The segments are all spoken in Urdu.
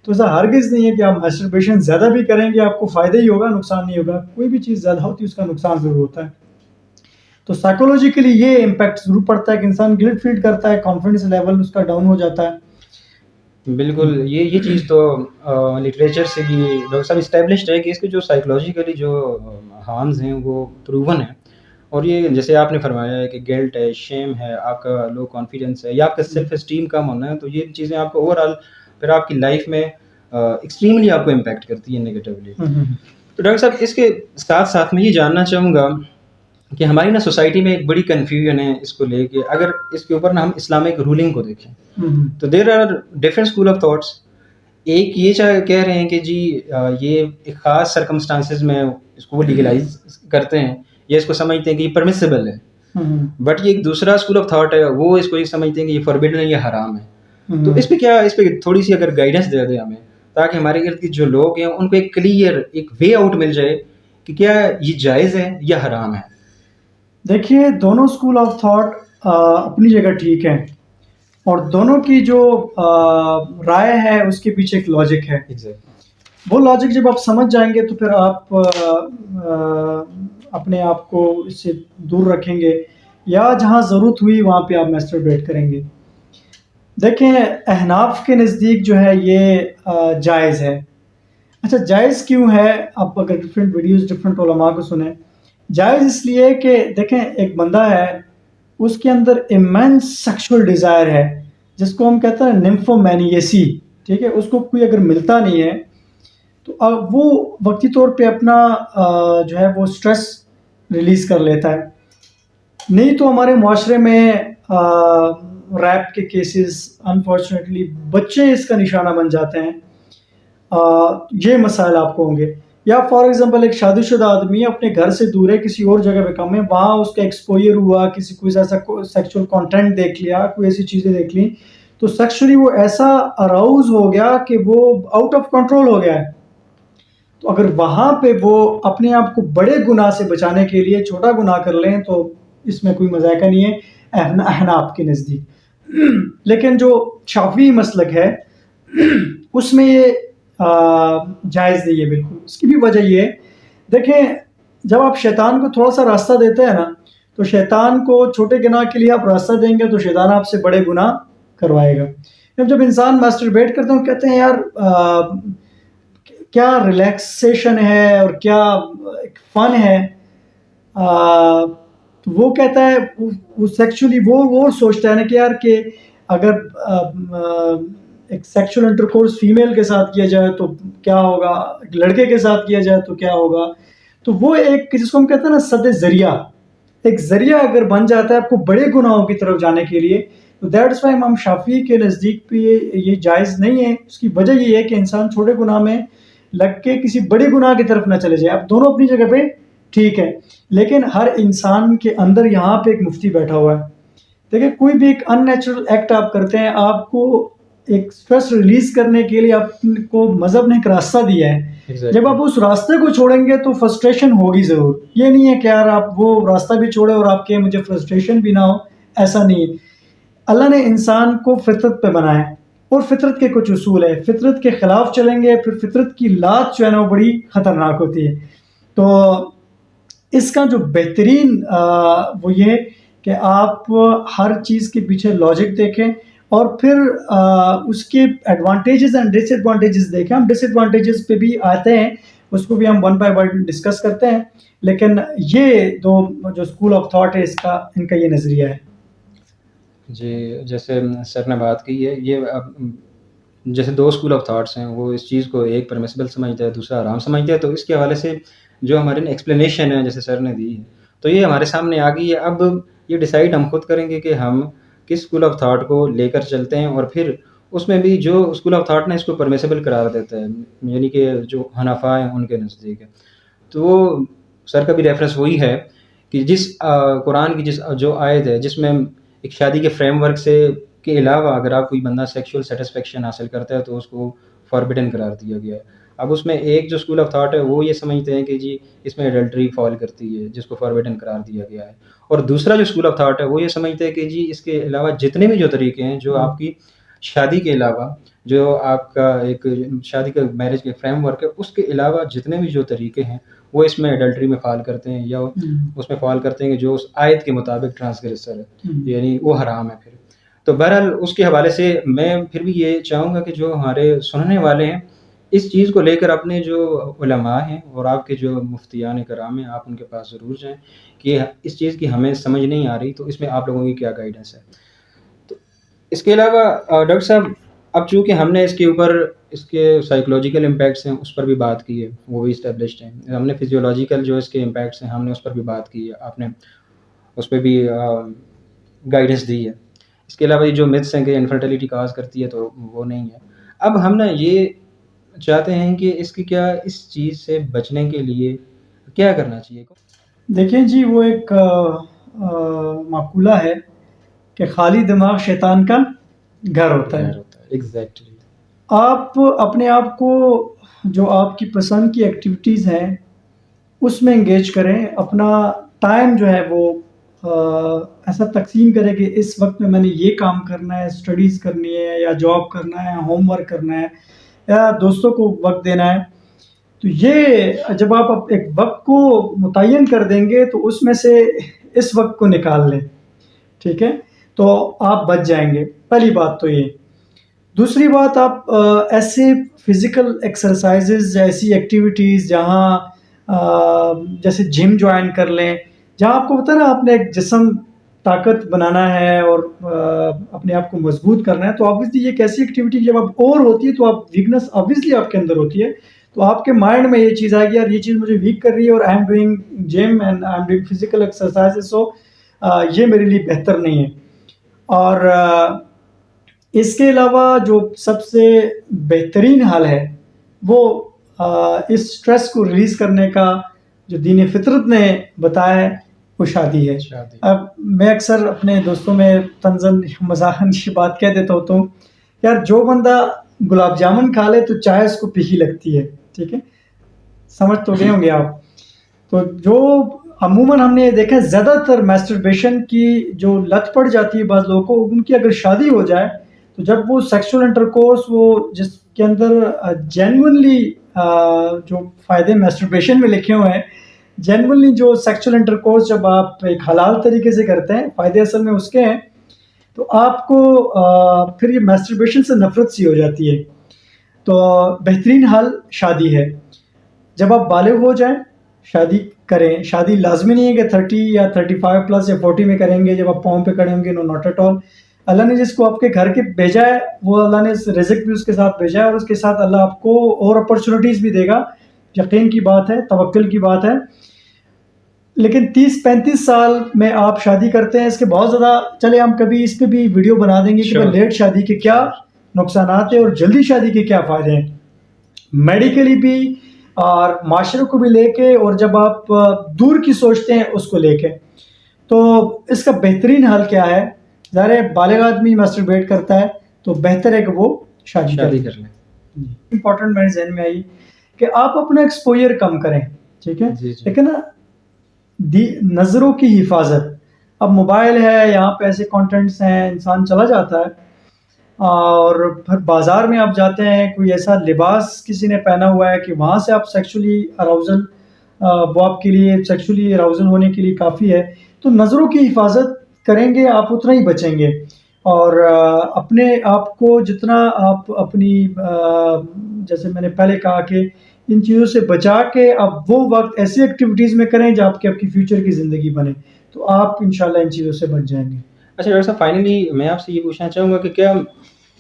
تو ایسا ہرگز نہیں ہے کہ آپ مسٹربیشن زیادہ بھی کریں گے آپ کو فائدہ ہی ہوگا، نقصان نہیں ہوگا. کوئی بھی چیز زیادہ ہوتی ہے اس کا نقصان ضرور ہوتا ہے. تو سائیکولوجیکلی یہ امپیکٹ ضرور پڑتا ہے کہ انسان گلٹ فیل کرتا ہے، کانفیڈنس لیول اس کا ڈاؤن ہو جاتا ہے. بالکل یہ چیز تو لٹریچر سے بھی ڈاکٹر صاحب اسٹیبلشڈ ہے کہ اس کے جو سائیکولوجیکلی جو ہارمز ہیں وہ پروون ہیں. اور یہ جیسے آپ نے فرمایا ہے کہ گلٹ ہے، شیم ہے، آپ کا لو کانفیڈنس ہے یا آپ کا سیلف اسٹیم کم ہونا ہے، تو یہ چیزیں آپ کو اوور آل پھر آپ کی لائف میں ایکسٹریملی آپ کو امپیکٹ کرتی ہیں نگیٹیولی. تو ڈاکٹر صاحب اس کے ساتھ ساتھ میں یہ جاننا چاہوں گا کہ ہماری نا سوسائٹی میں ایک بڑی کنفیوژن ہے اس کو لے کے. اگر اس کے اوپر نا ہم اسلامک رولنگ کو دیکھیں تو there are different school of thoughts. ایک یہ کہہ رہے ہیں کہ جی یہ ایک خاص سرکمسٹانسز میں اس کو لیگلائز کرتے ہیں یا اس کو سمجھتے ہیں کہ یہ پرمیسیبل ہے. بٹ یہ ایک دوسرا اسکول آف تھاٹ ہے، وہ اس کو یہ سمجھتے ہیں کہ یہ فوربڈن ہے، یہ حرام ہے. تو اس پہ تھوڑی سی اگر گائیڈنس دے دیں ہمیں، تاکہ ہمارے ارد گرد جو لوگ ہیں ان کو ایک کلیئر ایک وے آؤٹ مل جائے کہ کیا یہ جائز ہے یا حرام ہے. دیکھیے دونوں اسکول آف تھاٹ اپنی جگہ ٹھیک ہیں، اور دونوں کی جو رائے ہے اس کے پیچھے ایک لاجک ہے. وہ لاجک جب آپ سمجھ جائیں گے تو پھر آپ اپنے آپ کو اس سے دور رکھیں گے، یا جہاں ضرورت ہوئی وہاں پہ آپ میسٹربیٹ کریں گے. دیکھیں احناف کے نزدیک جو ہے یہ جائز ہے. اچھا جائز کیوں ہے؟ آپ اگر ڈفرینٹ ویڈیوز ڈفرینٹ علماء کو سنیں، جائز اس لیے کہ دیکھیں ایک بندہ ہے اس کے اندر امینس سیکشول ڈیزائر ہے، جس کو ہم کہتے ہیں نمفومینیسی. ٹھیک ہے، اس کو کوئی اگر ملتا نہیں ہے تو وہ وقتی طور پہ اپنا جو ہے وہ سٹریس ریلیز کر لیتا ہے. نہیں تو ہمارے معاشرے میں ریپ کے کیسز انفارچونیٹلی بچے اس کا نشانہ بن جاتے ہیں. یہ مسائل آپ کو ہوں گے. یا فار ایگزامپل ایک شادی شدہ آدمی اپنے گھر سے دور ہے، کسی اور جگہ پہ کم ہے، وہاں اس کا ایکسپوئر ہوا، کسی کوئی ایسا سیکشول کانٹینٹ دیکھ لیا، کوئی ایسی چیزیں دیکھ لیں، تو سیکشولی وہ ایسا اراؤز ہو گیا کہ وہ آؤٹ آف کنٹرول ہو گیا ہے. تو اگر وہاں پہ وہ اپنے آپ کو بڑے گناہ سے بچانے کے لیے چھوٹا گناہ کر لیں تو اس میں کوئی مذائقہ نہیں ہے احناف کے نزدیک. لیکن جو شافعی مسلک ہے اس میں یہ جائز نہیں ہے بالکل. اس کی بھی وجہ یہ ہے، دیکھیں جب آپ شیطان کو تھوڑا سا راستہ دیتے ہیں نا، تو شیطان کو چھوٹے گناہ کے لیے آپ راستہ دیں گے تو شیطان آپ سے بڑے گناہ کروائے گا. جب انسان ماسٹربیٹ کرتے ہیں کہتے ہیں یار کیا ریلیکسیشن ہے اور کیا فن ہے، تو وہ کہتا ہے وہ سیکچولی وہ سوچتا ہے نا کہ یار کہ اگر ایک سیکشول انٹرکورس فیمیل کے ساتھ کیا جائے تو کیا ہوگا، ایک لڑکے کے ساتھ کیا جائے تو کیا ہوگا. تو وہ ایک جس کو ہم کہتے ہیں نا سد ذریعہ، ایک ذریعہ اگر بن جاتا ہے آپ کو بڑے گناہوں کی طرف جانے کے لیے، تو دیٹس وائی امام شافعی کے نزدیک بھی یہ جائز نہیں ہے. اس کی وجہ یہ ہے کہ انسان چھوٹے گناہ میں لگ کے کسی بڑے گناہ کی طرف نہ چلے جائے. اب دونوں اپنی جگہ پہ ٹھیک ہے، لیکن ہر انسان کے اندر یہاں پہ ایک مفتی بیٹھا ہوا ہے. دیکھیں کوئی بھی ایک ان نیچرل ایکٹ آپ کرتے ہیں، آپ کو ایک سٹریس ریلیز کرنے کے لیے آپ کو مذہب نے ایک راستہ دیا ہے. جب آپ اس راستے کو چھوڑیں گے تو فرسٹریشن ہوگی ضرور. یہ نہیں ہے کہ یار آپ وہ راستہ بھی چھوڑے اور آپ کے مجھے فرسٹریشن بھی نہ ہو، ایسا نہیں ہے. اللہ نے انسان کو فطرت پہ بنایا ہے، اور فطرت کے کچھ اصول ہے. فطرت کے خلاف چلیں گے پھر فطرت کی لات جو ہے نا وہ بڑی خطرناک ہوتی ہے. تو اس کا جو بہترین وہ یہ کہ آپ ہر چیز کے پیچھے لاجک دیکھیں اور پھر اس کے ایڈوانٹیجز اینڈ ڈس ایڈوانٹیجز دیکھیں. ہم ڈس ایڈوانٹیجز پہ بھی آتے ہیں، اس کو بھی ہم ون بائی ون ڈسکس کرتے ہیں، لیکن یہ دو جو اسکول آف تھاٹ ہے ان کا یہ نظریہ ہے. جی جیسے سر نے بات کی ہے، یہ جیسے دو اسکول آف تھاٹس ہیں، وہ اس چیز کو ایک پرمیسیبل سمجھتا ہے، دوسرا حرام سمجھتا ہے. تو اس کے حوالے سے جو ہماری ایکسپلینیشن ہے جیسے سر نے دی ہے تو یہ ہمارے سامنے آ گئی ہے. اب یہ ڈیسائیڈ ہم خود کریں گے کہ ہم کس اسکول آف تھاٹ کو لے کر چلتے ہیں، اور پھر اس میں بھی جو اسکول آف تھاٹ نے اس کو پرمیسیبل قرار دیتا ہے، یعنی کہ جو حنفاء ہیں ان کے نزدیک ہے. تو وہ سر کا بھی ریفرنس وہی ہے کہ جس قرآن کی جو آیت ہے جس میں ایک شادی کے فریم ورک سے کے علاوہ اگر آپ کوئی بندہ سیکشول سیٹسفیکشن حاصل کرتا ہے تو اس کو فاربیڈن قرار دیا گیا ہے. اب اس میں ایک جو اسکول آف تھاٹ ہے وہ یہ سمجھتے ہیں کہ جی اس میں ایڈلٹری فال کرتی ہے جس کو فاربیڈن قرار دیا گیا ہے، اور دوسرا جو اسکول آف تھاٹ ہے وہ یہ سمجھتے ہیں کہ جی اس کے علاوہ جتنے بھی جو طریقے ہیں جو آپ کی شادی کے علاوہ جو آپ کا ایک شادی کا میرج کے فریم ورک ہے، اس کے علاوہ جتنے بھی جو طریقے ہیں وہ اس میں ایڈلٹری میں فال کرتے ہیں، یا اس میں فال کرتے ہیں کہ جو اس آیت کے مطابق ٹرانسگریسر ہے، یعنی وہ حرام ہے پھر. تو بہرحال اس کے حوالے سے میں پھر بھی یہ چاہوں گا کہ جو ہمارے سننے والے ہیں اس چیز کو لے کر اپنے جو علماء ہیں اور آپ کے جو مفتیان کرام ہیں آپ ان کے پاس ضرور جائیں کہ اس چیز کی ہمیں سمجھ نہیں آ رہی، تو اس میں آپ لوگوں کی کیا گائیڈنس ہے. تو اس کے علاوہ ڈاکٹر صاحب اب چونکہ ہم نے اس کے اوپر اس کے سائیکولوجیکل امپیکٹس ہیں اس پر بھی بات کی ہے، وہ بھی اسٹیبلشڈ ہیں. ہم نے فزیولوجیکل جو اس کے امپیکٹس ہیں ہم نے اس پر بھی بات کی ہے، آپ نے اس پہ بھی گائیڈنس دی ہے. اس کے علاوہ یہ جو متس ہیں کہ انفرٹیلیٹی کاز کرتی ہے تو وہ نہیں ہے. اب ہم نا یہ چاہتے ہیں کہ اس کی کیا اس چیز سے بچنے کے لیے کیا کرنا چاہیے. دیکھیں جی، وہ ایک مقولہ ہے کہ خالی دماغ شیطان کا گھر ہوتا ہے. ایگزیکٹلی. آپ اپنے آپ کو جو آپ کی پسند کی ایکٹیویٹیز ہیں اس میں انگیج کریں. اپنا ٹائم جو ہے وہ ایسا تقسیم کریں کہ اس وقت میں نے یہ کام کرنا ہے، اسٹڈیز کرنی ہے یا جاب کرنا ہے، ہوم ورک کرنا ہے یا دوستوں کو وقت دینا ہے. تو یہ جب آپ ایک وقت کو متعین کر دیں گے تو اس میں سے اس وقت کو نکال لیں، ٹھیک ہے، تو آپ بچ جائیں گے. پہلی بات تو یہ. دوسری بات، آپ ایسے فزیکل ایکسرسائزز، ایسی ایکٹیویٹیز جہاں جیسے جم جوائن کر لیں، جہاں آپ کو پتہ نا اپنے ایک جسم طاقت بنانا ہے اور اپنے آپ کو مضبوط کرنا ہے. تو آبویسلی یہ ایک ایسی ایکٹیویٹی جب آپ اوور ہوتی ہے تو آپ ویکنس آبویسلی آپ کے اندر ہوتی ہے، تو آپ کے مائنڈ میں یہ چیز آئے گی، یار یہ چیز مجھے ویک کر رہی ہے اور I am doing gym and I am doing physical exercises, so یہ میرے لیے بہتر نہیں ہے. اور اس کے علاوہ جو سب سے بہترین حل ہے وہ اس سٹریس کو ریلیز کرنے کا جو دین فطرت نے بتایا ہے وہ شادی ہے. اب میں اکثر اپنے دوستوں میں طنزاً مزاحاً یہ بات کہہ دیتا ہوتا ہوں، یار جو بندہ گلاب جامن کھا لے تو چائے اس کو پھیکی لگتی ہے، ٹھیک ہے، سمجھ تو گئے ہوں گے آپ. تو جو عموماً ہم نے یہ دیکھا ہے زیادہ تر میسٹربیشن کی جو لت پڑ جاتی ہے بعض لوگوں کو، ان کی اگر شادی ہو جائے تو جب وہ سیکسول انٹرکورس وہ جس کے اندر جینونلی جو فائدے میسٹربیشن میں لکھے ہوئے ہیں، جینونلی جو سیکسول انٹرکورس جب آپ ایک حلال طریقے سے کرتے ہیں، فائدے اصل میں اس کے ہیں، تو آپ کو پھر یہ میسٹربیشن سے نفرت سی ہو جاتی ہے. تو بہترین حل شادی ہے. جب آپ بالغ ہو جائیں شادی کریں. شادی لازمی نہیں ہے کہ 30 یا 35 پلس یا 40 میں کریں گے جب آپ پاؤں پہ کھڑے ہوں گے، نو ناٹ ایٹ آل. اللہ نے جس کو آپ کے گھر کے بھیجا ہے وہ اللہ نے رزق بھی اس کے ساتھ بھیجا ہے، اور اس کے ساتھ اللہ آپ کو اور اپرچونیٹیز بھی دے گا. یقین کی بات ہے، توکل کی بات ہے. لیکن 30-35 سال میں آپ شادی کرتے ہیں، اس کے بہت زیادہ، چلے ہم کبھی اس پہ بھی ویڈیو بنا دیں گے کہ لیٹ شادی کے کیا نقصانات ہیں اور جلدی شادی کے کیا فائدے ہیں، میڈیکلی بھی اور معاشرے کو بھی لے کے، اور جب آپ دور کی سوچتے ہیں اس کو لے کے. تو اس کا بہترین حل کیا ہے؟ ظاہر ہے بالغ آدمی مسٹربیٹ کرتا ہے تو بہتر ہے کہ وہ شادی کر لیں. امپورٹنٹ میرے ذہن میں آئی کہ آپ اپنا ایکسپوجر کم کریں، ٹھیک ہے، لیکن نظروں کی حفاظت. اب موبائل ہے، یہاں پہ ایسے کانٹینٹس ہیں، انسان چلا جاتا ہے اور پھر بازار میں آپ جاتے ہیں، کوئی ایسا لباس کسی نے پہنا ہوا ہے کہ وہاں سے آپ سیکشولی اراؤزل، وہ آپ کے لیے سیکشولی اراؤزل ہونے کے لیے کافی ہے. تو نظروں کی حفاظت کریں گے آپ اتنا ہی بچیں گے. اور اپنے آپ کو جتنا آپ اپنی جیسے میں نے پہلے کہا کہ ان چیزوں سے بچا کے اب وہ وقت ایسی ایکٹیویٹیز میں کریں جو آپ کی فیوچر کی زندگی بنے، تو آپ انشاءاللہ ان چیزوں سے بچ جائیں گے. اچھا ڈاکٹر صاحب، فائنلی میں آپ سے یہ پوچھنا چاہوں گا کہ کیا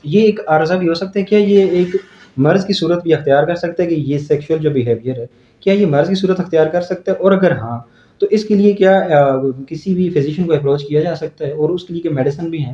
یہ ایک عارضہ بھی ہو سکتا ہے، کیا یہ ایک مرض کی صورت بھی اختیار کر سکتا ہے کہ یہ سیکشول جو بیہیویئر ہے کیا یہ مرض کی صورت اختیار کر سکتا ہے، اور اگر ہاں تو اس کے لیے کیا کسی بھی فزیشین کو اپروچ کیا جا سکتا ہے، اور اس کے لیے کہ میڈیسن بھی ہیں؟